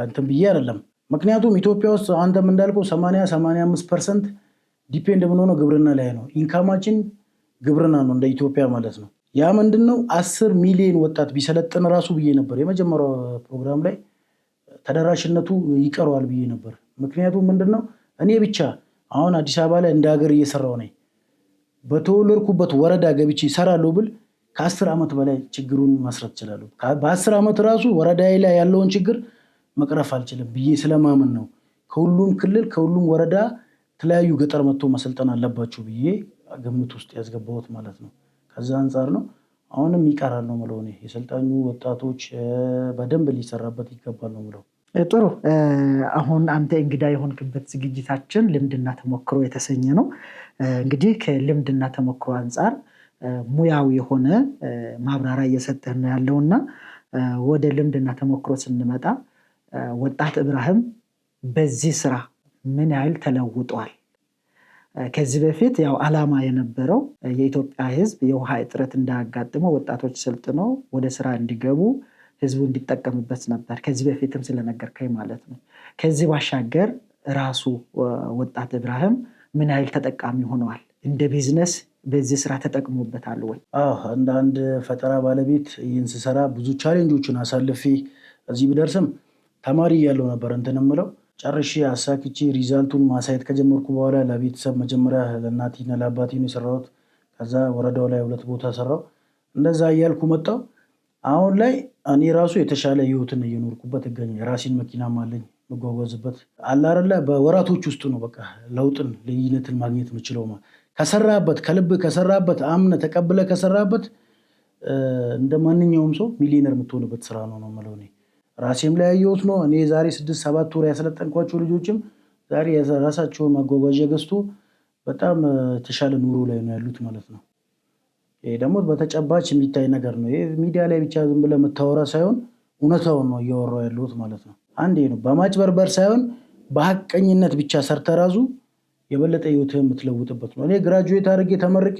እንትን ብዬ አይደለም። ምክንያቱም ኢትዮጵያ ውስጥ አንተም እንዳልከው 80-85% ዲፔንድ የምንሆነው ግብርና ላይ ነው። ኢንካማችን ግብርና ነው እንደ ኢትዮጵያ ማለት ነው። ያ ምንድነው 10 ሚሊዮን ወጣት ቢሰለጥን ራሱ ብዬ ነበር የመጀመሪያው ፕሮግራም ላይ ተደራሽነቱ ይቀረዋል ብዬ ነበር። ምክንያቱም ምንድነው እኔ ብቻ አሁን አዲስ አበባ ላይ እንደ ሀገር እየሰራው ነኝ። በተወለድኩበት ወረዳ ገብቼ እሰራለሁ ብል ከ10 ዓመት በላይ ችግሩን ማስረት ይችላሉ። በ10 ዓመት ራሱ ወረዳዬ ላይ ያለውን ችግር መቅረፍ አልችልም ብዬ ስለማመን ነው ከሁሉም ክልል ከሁሉም ወረዳ ተለያዩ ገጠር መጥቶ መሰልጠን አለባቸው ብዬ ግምት ውስጥ ያስገባሁት ማለት ነው። ከዛ አንፃር ነው አሁንም ይቀራል ነው የምለው። እኔ የሰልጣኙ ወጣቶች በደንብ ሊሰራበት ይገባል ነው የምለው። ጥሩ። አሁን አንተ እንግዳ የሆንክበት ዝግጅታችን ልምድና ተሞክሮ የተሰኘ ነው። እንግዲህ ከልምድና ተሞክሮ አንፃር ሙያዊ የሆነ ማብራሪያ እየሰጠህ ነው ያለውና ወደ ልምድና ተሞክሮ ስንመጣ ወጣት ኢብራሂም በዚህ ስራ ምን ያህል ተለውጧል? ከዚህ በፊት ያው ዓላማ የነበረው የኢትዮጵያ ሕዝብ የውሃ እጥረት እንዳያጋጥመው ወጣቶች ሰልጥነው ወደ ስራ እንዲገቡ ሕዝቡ እንዲጠቀምበት ነበር። ከዚህ በፊትም ስለነገርከኝ ማለት ነው። ከዚህ ባሻገር ራሱ ወጣት ኢብራሂም ምን ያህል ተጠቃሚ ሆነዋል? እንደ ቢዝነስ በዚህ ስራ ተጠቅሞበታል ወይ? እንደ አንድ ፈጠራ ባለቤት ይህን ስሰራ ብዙ ቻሌንጆችን አሳልፌ እዚህ ብደርስም ተማሪ እያለሁ ነበር እንትን የምለው ጨርሼ አሳክቼ ሪዛልቱን ማሳየት ከጀመርኩ በኋላ ለቤተሰብ መጀመሪያ ለእናቴና ለአባቴ ነው የሰራሁት። ከዛ ወረዳው ላይ 2 ቦታ ሰራው። እንደዛ እያልኩ መጣሁ። አሁን ላይ እኔ ራሱ የተሻለ ህይወትን እየኖርኩበት እገኛለሁ። የራሴን መኪናም አለኝ መጓጓዝበት አለ አይደለ። በወራቶች ውስጥ ነው በቃ ለውጥን ልዩነትን ማግኘት የምችለው። ከሰራበት ከልብ ከሰራበት አምነ ተቀብለ ከሰራበት እንደ ማንኛውም ሰው ሚሊዮነር የምትሆንበት ስራ ነው ነው የምለው እኔ ራሴም ላይ ያየሁት ነው። እኔ ዛሬ 6-7 ወር ያሰለጠንኳቸው ልጆችም ዛሬ የራሳቸውን ማጓጓዣ ገዝቶ በጣም የተሻለ ኑሮ ላይ ነው ያሉት ማለት ነው። ይሄ ደግሞ በተጨባጭ የሚታይ ነገር ነው። ይሄ ሚዲያ ላይ ብቻ ዝም ብለህ የምታወራ ሳይሆን እውነታውን ነው እያወራሁ ያለሁት ማለት ነው። አንዴ ነው በማጭበርበር ሳይሆን በሐቀኝነት ብቻ ሰርተህ ራሱ የበለጠ ህይወትህን የምትለውጥበት ነው። እኔ ግራጁዌት አድርጌ ተመርቄ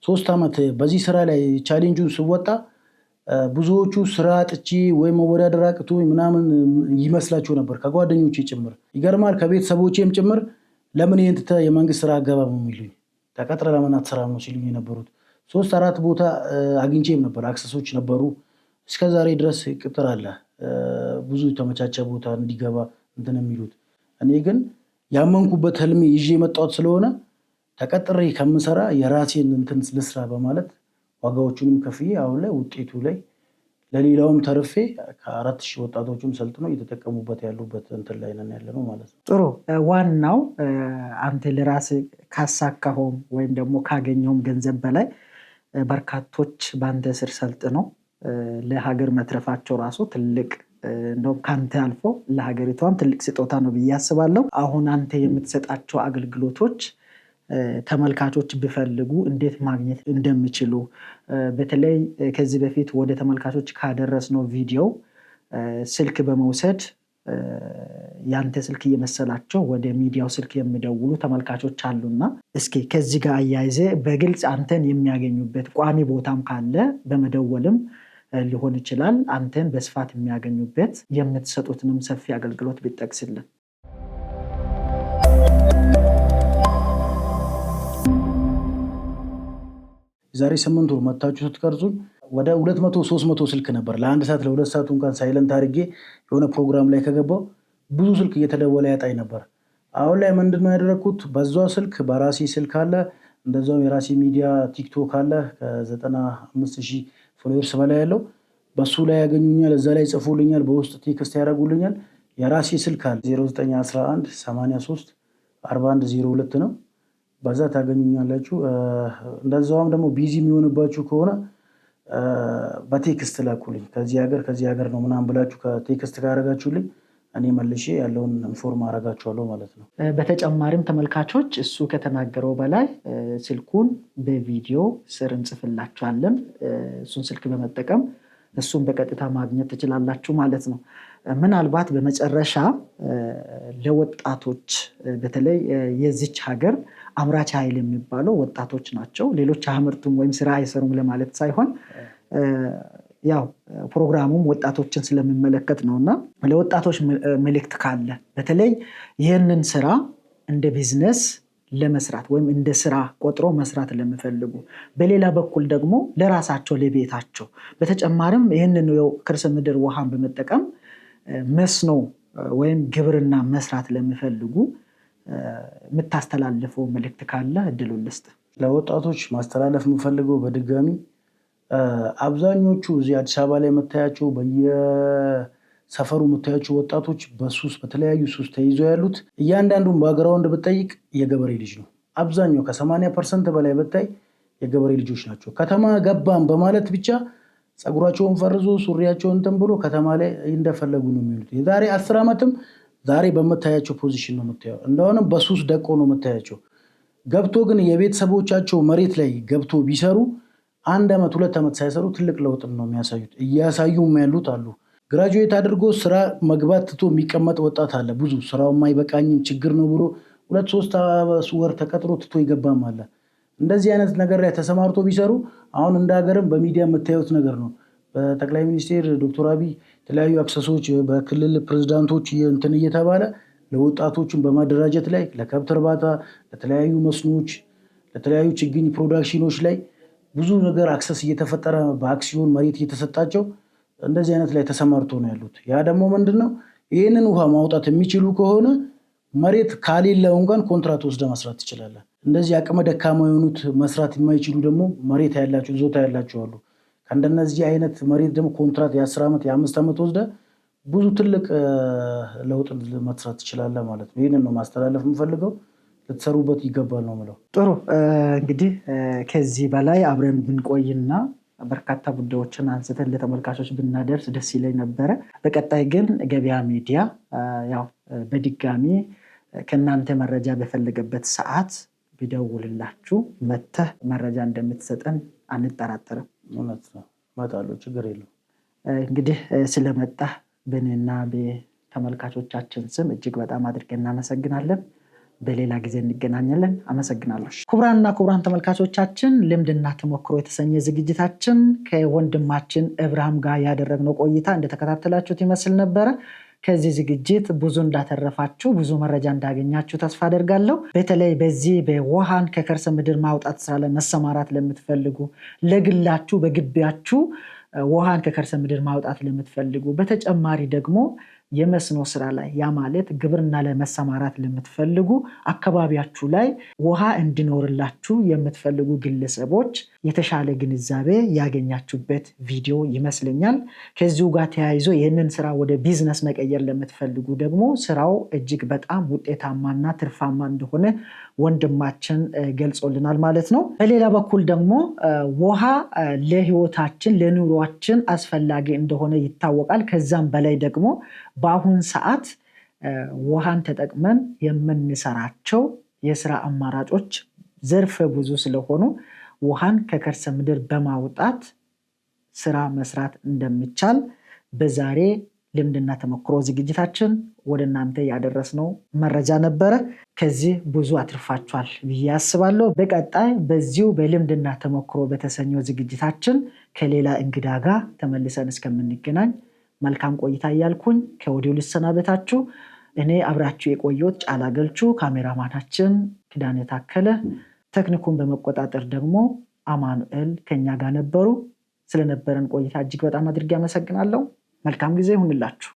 3 ዓመት በዚህ ስራ ላይ ቻሌንጁን ስወጣ ብዙዎቹ ስራ አጥቼ ወይ መወዳደር አቅቶኝ ምናምን ይመስላቸው ነበር ከጓደኞቼ ጭምር። ይገርማል ከቤተሰቦቼም ጭምር ለምን ይሄን ትተህ የመንግስት ስራ አገባም የሚሉኝ ተቀጥረህ ለምን አትሰራም ነው ሲሉኝ የነበሩት። 3-4 ቦታ አግኝቼም ነበር፣ አክሰሶች ነበሩ። እስከዛሬ ድረስ ቅጥር አለ ብዙ የተመቻቸ ቦታ እንዲገባ እንትን የሚሉት። እኔ ግን ያመንኩበት ህልሜ ይዤ የመጣሁት ስለሆነ ተቀጥሬ ከምሰራ የራሴን እንትን ልስራ በማለት ዋጋዎቹንም ከፍዬ አሁን ላይ ውጤቱ ላይ ለሌላውም ተርፌ ከ4000 ወጣቶችም ሰልጥነው እየተጠቀሙበት ያሉበት እንትን ላይ ነን ያለነው ማለት ነው። ጥሩ። ዋናው አንተ ለራስህ ካሳካኸውም ወይም ደግሞ ካገኘውም ገንዘብ በላይ በርካቶች በአንተ ስር ሰልጥነው ለሀገር መትረፋቸው ራሱ ትልቅ እንደውም ካንተ አልፎ ለሀገሪቷም ትልቅ ስጦታ ነው ብዬ አስባለሁ። አሁን አንተ የምትሰጣቸው አገልግሎቶች ተመልካቾች ቢፈልጉ እንዴት ማግኘት እንደሚችሉ በተለይ ከዚህ በፊት ወደ ተመልካቾች ካደረስነው ቪዲዮ ስልክ በመውሰድ ያንተ ስልክ እየመሰላቸው ወደ ሚዲያው ስልክ የሚደውሉ ተመልካቾች አሉና እስኪ ከዚህ ጋር አያይዘ በግልጽ አንተን የሚያገኙበት ቋሚ ቦታም ካለ በመደወልም ሊሆን ይችላል አንተን በስፋት የሚያገኙበት የምትሰጡትንም ሰፊ አገልግሎት ቢጠቅስልን። ዛሬ 8 ወር መታችሁ ስትቀርጹኝ ወደ 200-300 ስልክ ነበር። ለ1 ሰዓት ለ2 ሰዓት እንኳን ሳይለንት አድርጌ የሆነ ፕሮግራም ላይ ከገባው ብዙ ስልክ እየተደወለ ያጣኝ ነበር። አሁን ላይ ምንድነው ያደረኩት? በዛው ስልክ በራሴ ስልክ አለ፣ እንደዛው የራሴ ሚዲያ ቲክቶክ አለ ከ95000 ፎሎወርስ በላይ ያለው በሱ ላይ ያገኙኛል። እዛ ላይ ጽፉልኛል፣ በውስጥ ቴክስት ያደርጉልኛል። የራሴ ስልክ አለ 0911 83 4102 ነው። በዛ ታገኙኛላችሁ። እንደዛውም ደግሞ ቢዚ የሚሆንባችሁ ከሆነ በቴክስት ላኩልኝ። ከዚህ ሀገር ነው ምናምን ብላችሁ ከቴክስት ካደረጋችሁልኝ እኔ መልሼ ያለውን ኢንፎርም አደርጋችኋለሁ ማለት ነው። በተጨማሪም ተመልካቾች እሱ ከተናገረው በላይ ስልኩን በቪዲዮ ስር እንጽፍላችኋለን። እሱን ስልክ በመጠቀም እሱን በቀጥታ ማግኘት ትችላላችሁ ማለት ነው። ምናልባት በመጨረሻ ለወጣቶች በተለይ የዚች ሀገር አምራች ኃይል የሚባለው ወጣቶች ናቸው። ሌሎች አምርቱም ወይም ስራ አይሰሩም ለማለት ሳይሆን ያው ፕሮግራሙም ወጣቶችን ስለሚመለከት ነውና ለወጣቶች መልእክት ካለ በተለይ ይህንን ስራ እንደ ቢዝነስ ለመስራት ወይም እንደ ስራ ቆጥሮ መስራት ለሚፈልጉ፣ በሌላ በኩል ደግሞ ለራሳቸው ለቤታቸው በተጨማሪም ይህንን ከርሰ ምድር ውሃን በመጠቀም መስኖ ወይም ግብርና መስራት ለሚፈልጉ የምታስተላልፈው መልእክት ካለ እድሉን ልስጥ። ለወጣቶች ማስተላለፍ የምፈልገው በድጋሚ አብዛኞቹ እዚህ አዲስ አበባ ላይ የምታያቸው በየሰፈሩ የምታያቸው ወጣቶች በተለያዩ ሱስ ተይዘው ያሉት እያንዳንዱን በግራውንድ ብትጠይቅ የገበሬ ልጅ ነው። አብዛኛው ከ80% በላይ ብታይ የገበሬ ልጆች ናቸው። ከተማ ገባን በማለት ብቻ ፀጉራቸውን ፈርዞ ሱሪያቸውን እንትን ብሎ ከተማ ላይ እንደፈለጉ ነው የሚሉት። የዛሬ 10 ዓመትም ዛሬ በምታያቸው ፖዚሽን ነው የምታየው። እንደሆነም በሱስ ደቆ ነው የምታያቸው። ገብቶ ግን የቤተሰቦቻቸው መሬት ላይ ገብቶ ቢሰሩ 1 ዓመት 2 ዓመት ሳይሰሩ ትልቅ ለውጥ ነው የሚያሳዩት። እያሳዩም ያሉት አሉ። ግራጁዌት አድርጎ ስራ መግባት ትቶ የሚቀመጥ ወጣት አለ። ብዙ ስራው የማይበቃኝም ችግር ነው ብሎ 2-3 ወር ተቀጥሮ ትቶ ይገባም አለ። እንደዚህ አይነት ነገር ላይ ተሰማርቶ ቢሰሩ አሁን እንደ ሀገርም በሚዲያ የምታዩት ነገር ነው። በጠቅላይ ሚኒስቴር ዶክተር አብይ የተለያዩ አክሰሶች በክልል ፕሬዝዳንቶች እንትን እየተባለ ለወጣቶችን በማደራጀት ላይ ለከብት እርባታ፣ ለተለያዩ መስኖች፣ ለተለያዩ ችግኝ ፕሮዳክሽኖች ላይ ብዙ ነገር አክሰስ እየተፈጠረ በአክሲዮን መሬት እየተሰጣቸው እንደዚህ አይነት ላይ ተሰማርቶ ነው ያሉት። ያ ደግሞ ምንድነው ይህንን ውሃ ማውጣት የሚችሉ ከሆነ መሬት ካሌለው እንኳን ኮንትራት ወስደ መስራት ትችላለህ። እንደዚህ አቅመ ደካማ የሆኑት መስራት የማይችሉ ደግሞ መሬት ያላቸው ይዞታ ያላቸው አሉ። ከእንደነዚህ አይነት መሬት ደግሞ ኮንትራት የ10 ዓመት የ5 ዓመት ወስደ ብዙ ትልቅ ለውጥ መስራት ትችላለህ ማለት ነው። ይህንን ነው ማስተላለፍ የምፈልገው። ልትሰሩበት ይገባል ነው የምለው። ጥሩ እንግዲህ ከዚህ በላይ አብረን ብንቆይና በርካታ ጉዳዮችን አንስተን ለተመልካቾች ብናደርስ ደስ ይለኝ ነበረ። በቀጣይ ግን ገበያ ሚዲያ ያው በድጋሚ ከእናንተ መረጃ በፈለገበት ሰዓት ቢደውልላችሁ መተህ መረጃ እንደምትሰጠን አንጠራጠርም። እውነት ነው፣ እመጣለሁ፣ ችግር የለውም። እንግዲህ ስለመጣህ በእኔና በተመልካቾቻችን ስም እጅግ በጣም አድርገን እናመሰግናለን። በሌላ ጊዜ እንገናኛለን። አመሰግናለሁ። ክቡራንና ክቡራን ተመልካቾቻችን ልምድና ተሞክሮ የተሰኘ ዝግጅታችን ከወንድማችን እብርሃም ጋር ያደረግነው ቆይታ እንደተከታተላችሁት ይመስል ነበረ። ከዚህ ዝግጅት ብዙ እንዳተረፋችሁ፣ ብዙ መረጃ እንዳገኛችሁ ተስፋ አደርጋለሁ። በተለይ በዚህ በውሃን ከከርሰ ምድር ማውጣት ስራ ላይ መሰማራት ለምትፈልጉ፣ ለግላችሁ በግቢያችሁ ውሃን ከከርሰ ምድር ማውጣት ለምትፈልጉ፣ በተጨማሪ ደግሞ የመስኖ ስራ ላይ ያ ማለት ግብርና ላይ መሰማራት ለምትፈልጉ፣ አካባቢያችሁ ላይ ውሃ እንዲኖርላችሁ የምትፈልጉ ግለሰቦች የተሻለ ግንዛቤ ያገኛችሁበት ቪዲዮ ይመስለኛል። ከዚሁ ጋር ተያይዞ ይህንን ስራ ወደ ቢዝነስ መቀየር ለምትፈልጉ ደግሞ ስራው እጅግ በጣም ውጤታማና ትርፋማ እንደሆነ ወንድማችን ገልጾልናል ማለት ነው። በሌላ በኩል ደግሞ ውሃ ለህይወታችን ለኑሯችን አስፈላጊ እንደሆነ ይታወቃል። ከዛም በላይ ደግሞ በአሁን ሰዓት ውሃን ተጠቅመን የምንሰራቸው የስራ አማራጮች ዘርፈ ብዙ ስለሆኑ ውሃን ከከርሰ ምድር በማውጣት ስራ መስራት እንደሚቻል በዛሬ ልምድና ተሞክሮ ዝግጅታችን ወደ እናንተ ያደረስነው መረጃ ነበረ። ከዚህ ብዙ አትርፋችኋል ብዬ አስባለሁ። በቀጣይ በዚሁ በልምድና ተሞክሮ በተሰኘው ዝግጅታችን ከሌላ እንግዳ ጋር ተመልሰን እስከምንገናኝ መልካም ቆይታ እያልኩኝ ከወዲሁ ልሰናበታችሁ። እኔ አብራችሁ የቆየሁት ጫላ ገልቹ፣ ካሜራማናችን ኪዳነ ታከለ፣ ቴክኒኩን በመቆጣጠር ደግሞ አማኑኤል ከኛ ጋር ነበሩ። ስለነበረን ቆይታ እጅግ በጣም አድርጌ አመሰግናለሁ። መልካም ጊዜ ይሁንላችሁ።